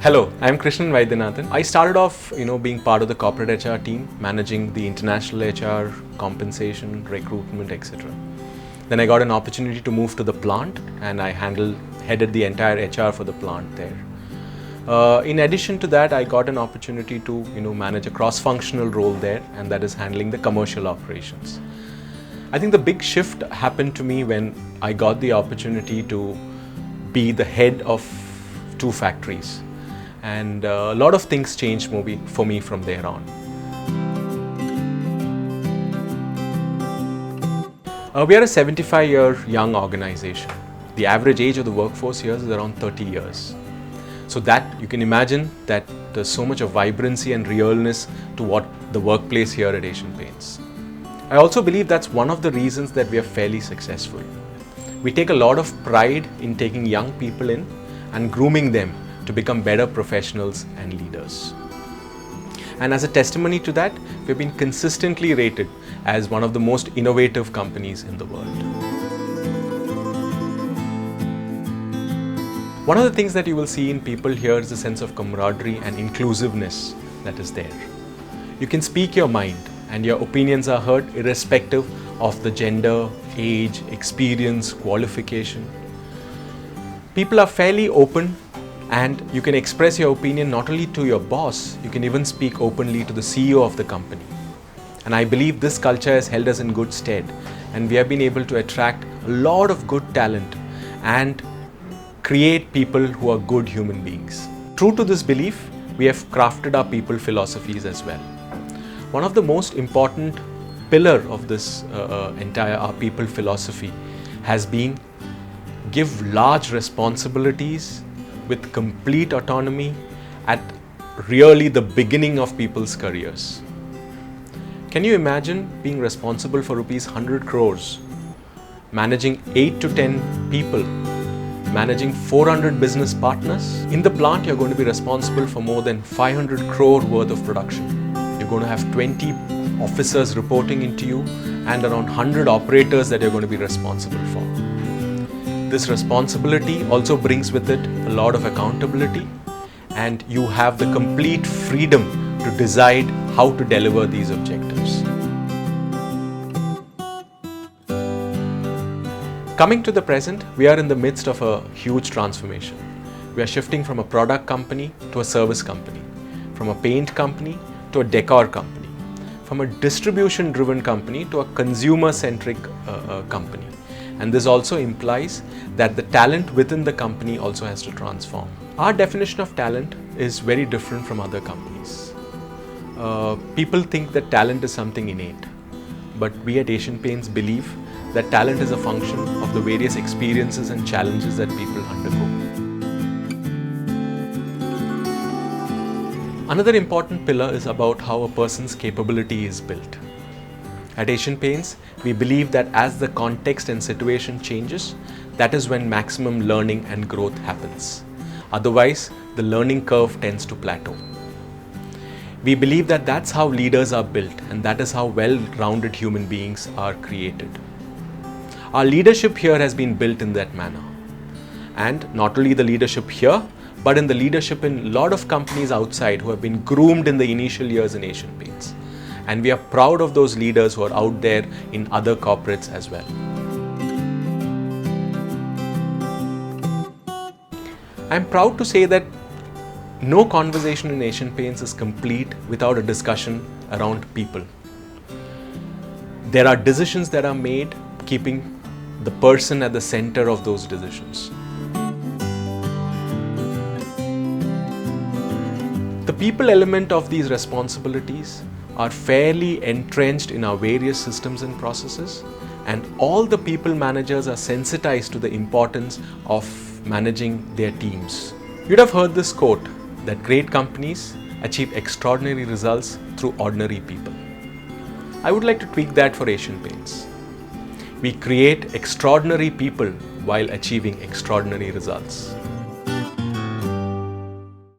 Hello, I'm Krishnan Vaidyanathan. I started off, being part of the corporate HR team, managing the international HR, compensation, recruitment, etc. Then I got an opportunity to move to the plant, and I headed the entire HR for the plant there. In addition to that, I got an opportunity to, manage a cross-functional role there, and that is handling the commercial operations. I think the big shift happened to me when I got the opportunity to be the head of 2 factories. And a lot of things changed for me from there on. We are a 75-year young organization. The average age of the workforce here is around 30 years. So that you can imagine that there's so much of vibrancy and realness to what the workplace here at Asian Paints. I also believe that's one of the reasons that we are fairly successful. We take a lot of pride in taking young people in and grooming them to become better professionals and leaders. And as a testimony to that, we've been consistently rated as one of the most innovative companies in the world. One of the things that you will see in people here is a sense of camaraderie and inclusiveness that is there. You can speak your mind and your opinions are heard irrespective of the gender, age, experience, qualification. People are fairly open, and you can express your opinion not only to your boss, you can even speak openly to the CEO of the company. And I believe this culture has held us in good stead, and we have been able to attract a lot of good talent and create people who are good human beings. True to this belief, we have crafted our people philosophies as well. One of the most important pillar of this entire our people philosophy has been give large responsibilities with complete autonomy at really the beginning of people's careers. Can you imagine being responsible for rupees 100 crores, managing 8 to 10 people, managing 400 business partners? In the plant, you're going to be responsible for more than 500 crore worth of production. You're going to have 20 officers reporting into you and around 100 operators that you're going to be responsible for. This responsibility also brings with it a lot of accountability, and you have the complete freedom to decide how to deliver these objectives. Coming to the present, we are in the midst of a huge transformation. We are shifting from a product company to a service company, from a paint company to a decor company, from a distribution-driven company to a consumer-centric company. And this also implies that the talent within the company also has to transform. Our definition of talent is very different from other companies. People think that talent is something innate, but we at Asian Paints believe that talent is a function of the various experiences and challenges that people undergo. Another important pillar is about how a person's capability is built. At Asian Paints, we believe that as the context and situation changes, that is when maximum learning and growth happens. Otherwise, the learning curve tends to plateau. We believe that that's how leaders are built, and that is how well-rounded human beings are created. Our leadership here has been built in that manner. And not only the leadership here, but in the leadership in a lot of companies outside who have been groomed in the initial years in Asian Paints. And we are proud of those leaders who are out there in other corporates as well. I'm proud to say that no conversation in Asian Paints is complete without a discussion around people. There are decisions that are made keeping the person at the center of those decisions. The people element of these responsibilities are fairly entrenched in our various systems and processes, and all the people managers are sensitized to the importance of managing their teams. You'd have heard this quote that great companies achieve extraordinary results through ordinary people. I would like to tweak that for Asian Paints. We create extraordinary people while achieving extraordinary results.